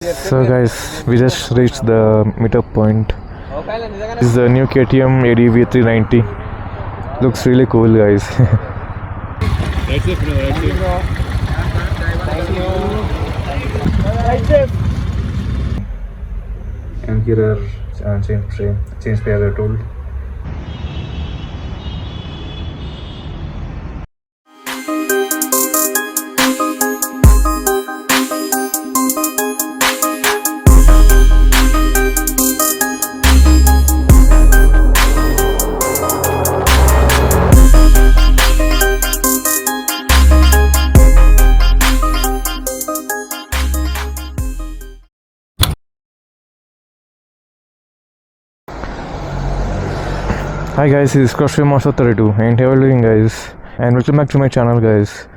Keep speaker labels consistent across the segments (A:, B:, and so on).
A: So guys, we just reached the meetup point. This is the new KTM ADV 390. Looks really cool, guys.
B: That's it, bro. That's it, bro.
A: Thank you. And here are change spare tool. Hi guys, this is Master32 and how are you doing, guys, and welcome back to my channel, guys.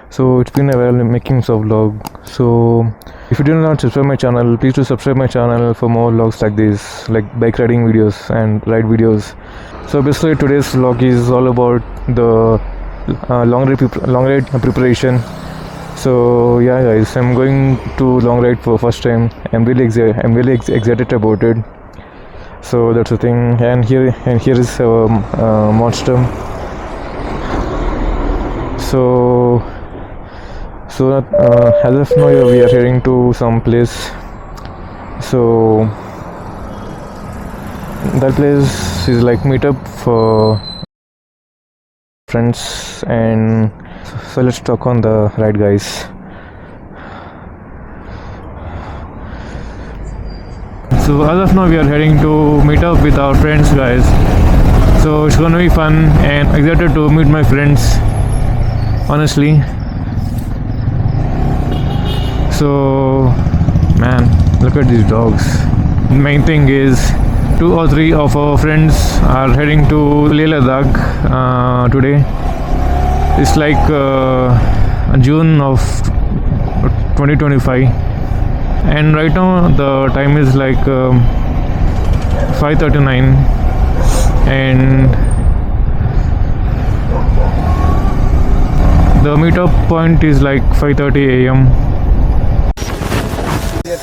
A: So it's been a while making some vlog. So if you do not subscribe my channel, please do subscribe my channel for more vlogs like this, like bike riding videos and ride videos. So basically today's vlog is all about the long ride preparation. So yeah guys, I'm going to long ride for first time. I'm really excited about it. So that's the thing, and here is our monster. So as of now we are heading to some place. So that place is like meetup for friends, and so let's talk on the ride, guys. So as of now we are heading to meet up with our friends, guys. So it's gonna be fun and excited to meet my friends, honestly. So man, look at these dogs. The main thing is 2 or 3 of our friends are heading to Leh Ladakh today. It's like June of 2025. And right now the time is like 5:39, and the meetup point is like 5:30 a.m.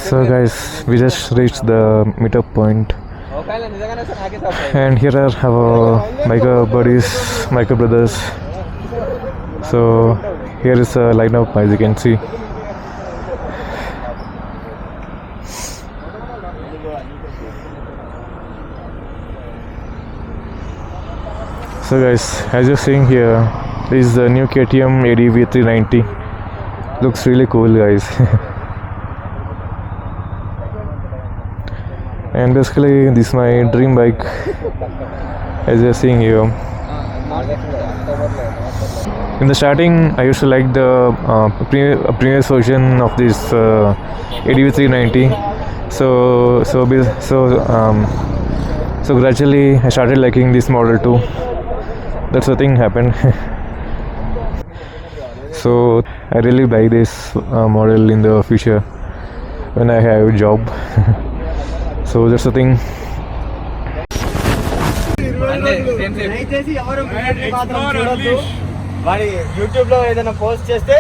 A: So guys, we just reached the meetup point, and here are our biker buddies, biker brothers. So here is a lineup, as you can see. So guys, as you're seeing here, this is the new KTM ADV 390. Looks really cool, guys. And basically this is my dream bike, as you're seeing here. In the starting I used to like the previous version of this ADV 390. So gradually I started liking this model too. That's the thing happened. So I really buy this model in the future when I have a job. So that's the thing.
C: YouTube లో ఏదైనా post చేస్తే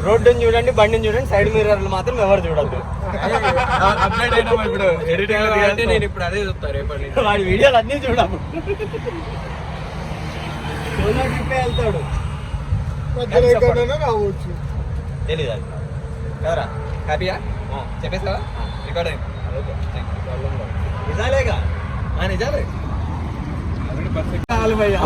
C: రోడ్డుని చూడండి, బండిని చూడండి, side మిర్రర్లు మాత్రం ఎవరు చూడద్దు. ఇప్పుడు ఎడిటింగ్ నేను ఇప్పుడు అదే చూస్తా రేపటి వాడి వీడియోలు అన్నీ చూడము. సోలో ట్రిప్పే వెళ్తాడు, రావచ్చు తెలీదు అది కదరా. హ్యాపీయా చెప్పేస్తావా? రికార్డ్ అయింది. నిజాలేగా, నిజాలే. పర్ఫెక్ట్ భయ్యా.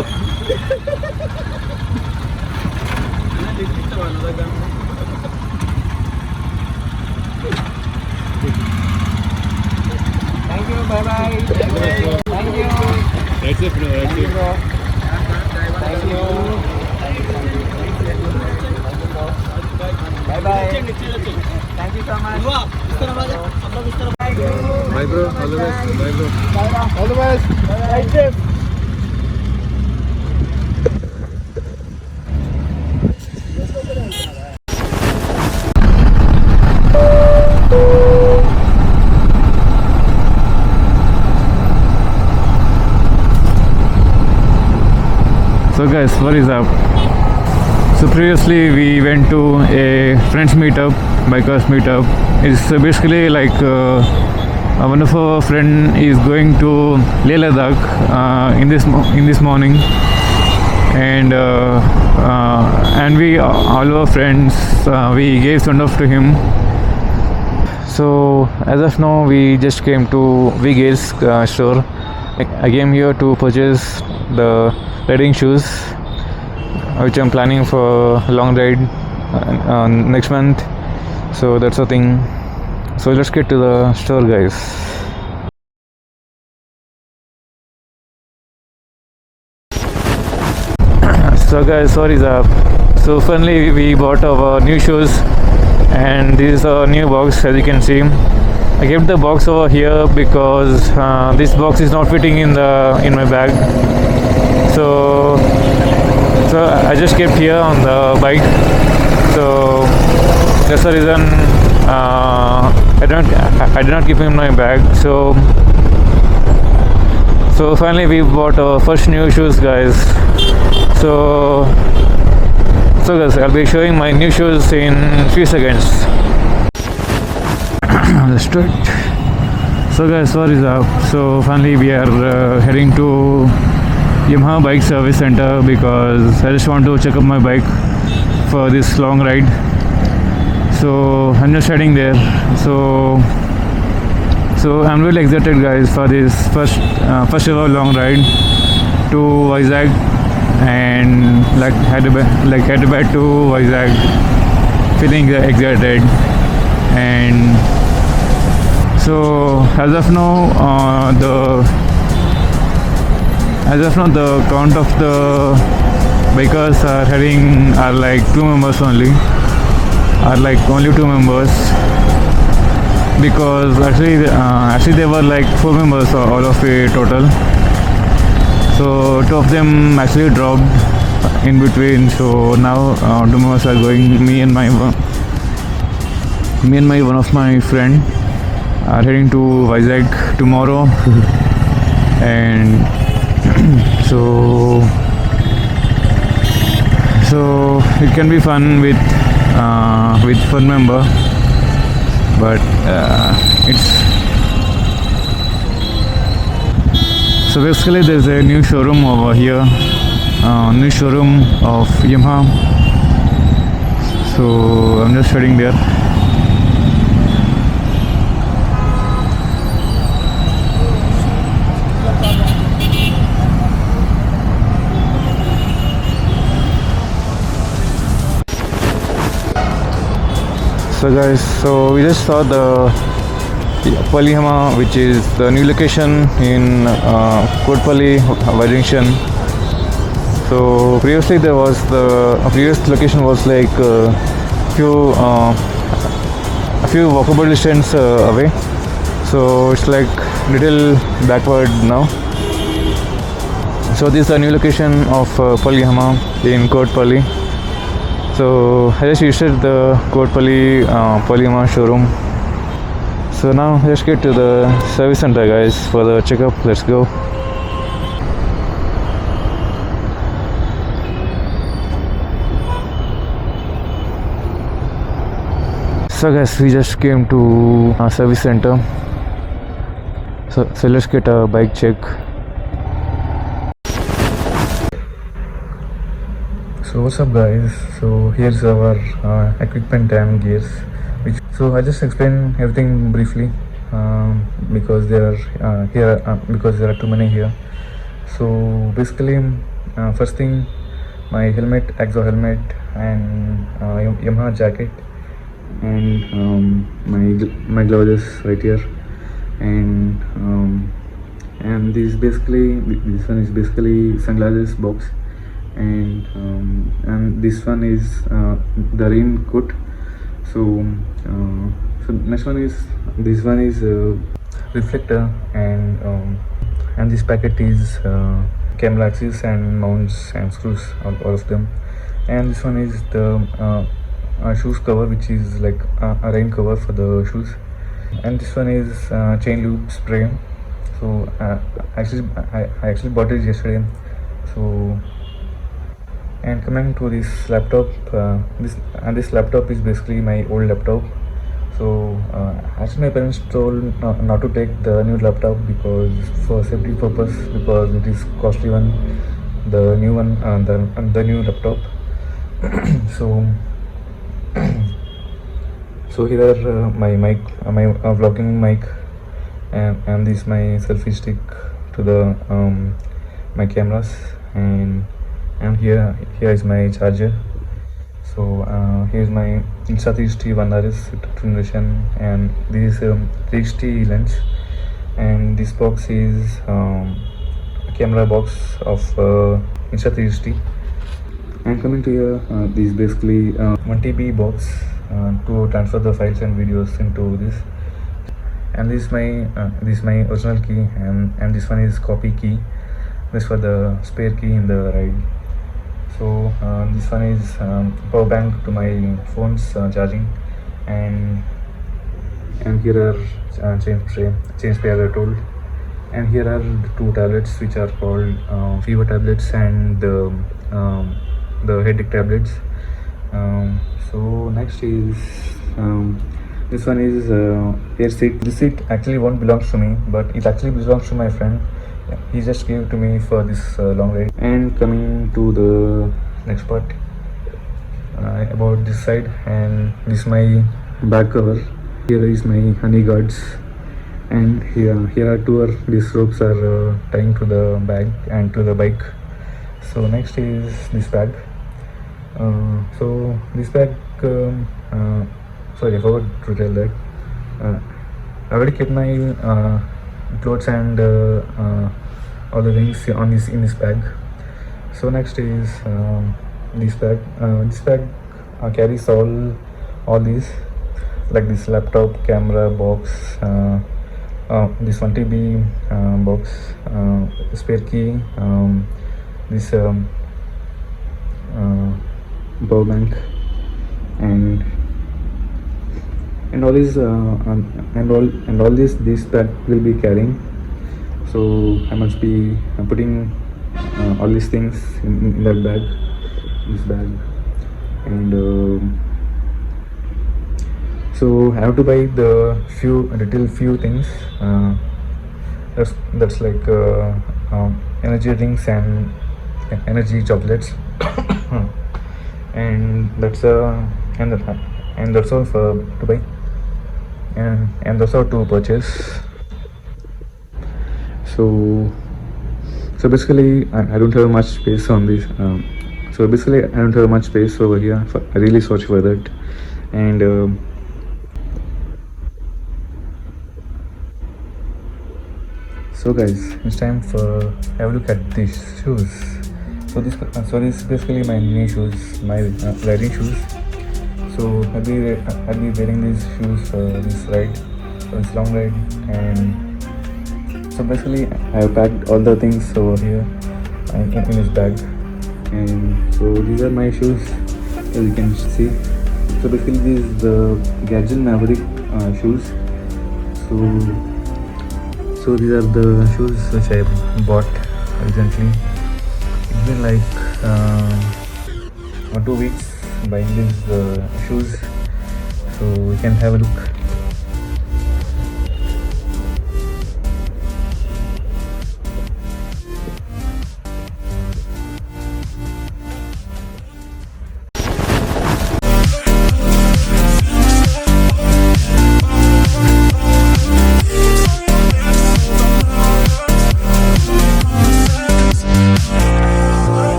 C: Thank you, bye bye. Thank you.
B: That's it, bro. That's it, bro.
C: Thank you. Bye bye. Thank you so much.
B: Bye, bro. All the best. Bye, bro.
C: All the best. Bye, safe.
A: So guys, what is up? So previously we went to a friends meetup, bikers meetup. It's basically like one of our friend is going to Leh Ladakh in this morning, and we all our friends we gave send off to him. So as of now, we just came to V-Gates store. I came here to purchase the riding shoes, which I'm planning for a long ride next month. So that's the thing. So let's get to the store, guys. So guys, sorry sir. So finally we bought our new shoes, and this is our new box, as you can see. I kept the box over here because this box is not fitting in my bag. So I just kept here on the bike. So that's the reason I did not keep in my bag. So finally we bought our first new shoes, guys. So guys, I'll be showing my new shoes in few seconds. Let's do it. So guys, sorry sir. So finally we are heading to Yamaha bike service center because I just want to check up my bike for this long ride. So I'm just heading there. So I'm really excited, guys, for this first ever long ride to Vizag, and like Hyderabad to Vizag. Feeling excited. And so as of now the count of the bikers are like 2 members only, only 2 members, because actually there were like 4 members all of a total. So 2 of them actually dropped in between. So now 2 members are going. Me and my one of my friend are heading to Vizag tomorrow. And so it can be fun with fun member, but it's so basically there's a new showroom over here, new showroom of Yamaha. So I'm just heading there. So guys, so we just saw the Yamaha, which is the new location in Kotpalli, Junction. So previously there was the previous location was like a few walkable distance away. So it's like little backward now. So this is the new location of Yamaha in Kotpalli. So I just visited the Kotpalli Yamaha showroom. So now let's get to the service center, guys, for the checkup. Let's go. So guys, we just came to service center. So let's get a bike check. So what's up, guys? So here's our equipment and gears. So I just explain everything briefly because there are too many here. So basically, first thing, my helmet, exo helmet, and Yamaha jacket, and my gloves right here, and this one is basically sunglasses box, and this one is the raincoat. So next one is reflector, and this packet is camera axis and mounts and screws, all of them. And this one is the shoes cover, which is like a rain cover for the shoes. And this one is chain lube spray. So I actually bought it yesterday. So And coming to this laptop, this laptop is basically my old laptop. So actually my parents told not to take the new laptop because for safety purpose, because it is costly one, the new one, the new laptop. So so here are my mic, my vlogging mic, and this my selfie stick to the my cameras, and here is my charger. So here's my Insta360 One RS generation, and this is 360 lens, and this box is a camera box of Insta360. And coming to here, this is basically 1 TB box to transfer the files and videos into this. And this is my original key, and this one is copy key. This for the spare key in the right. So this one is power bank to my phone's charging, and here are change spray as I told, and here are the two tablets which are called fever tablets and the headache tablets. So next is this one is air seat. This seat actually won't belongs to me, but it actually belongs to my friend. He just gave to me for this long ride. And coming to the next part about this side, and this is my back cover. Here is my honey guards, and here are these ropes are tying to the bag and to the bike. So next is this bag. So this bag, sorry, I forgot to tell that. I already kept my clothes and all the things in this bag. So next is this bag. This bag carries all these, like this laptop, camera box, this 1 TB box, spare key, this power bank, and all these and all this bag will be carrying. So I must be putting all these things in that bag, this bag, and so I have to buy the few things. That's like energy drinks and energy chocolates, and that's all for to buy, and that's all to purchase. So basically I don't have much space on this. So basically I don't have much space over here. I really search for that, and so guys, it's time for have a look at these shoes. So this is basically my new shoes, my riding shoes. So I'll be wearing these shoes for this ride, for this long ride. And so basically I have packed all the things over here in this bag, and so these are my shoes, as you can see. So basically this is the Gadget Maverick shoes. So these are the shoes which I bought recently. It's been like 1-2 weeks buying these shoes, so we can have a look.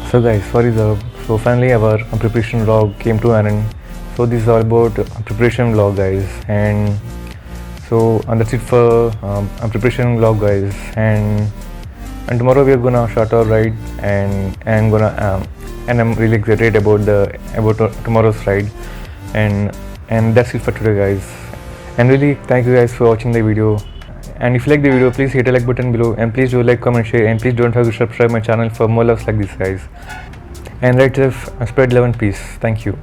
A: So guys, sorry sir. So finally our preparation vlog came to an end. So this is all about preparation vlog guys, and so that's it for preparation vlog guys, and tomorrow we are gonna start our ride, and I'm really excited about tomorrow's ride, and that's it for today guys. And really thank you guys for watching the video. And if you like the video, please hit the like button below, and please do like, comment, share, and please don't forget to subscribe my channel for more loves like this guys. And right, spread love and peace. Thank you.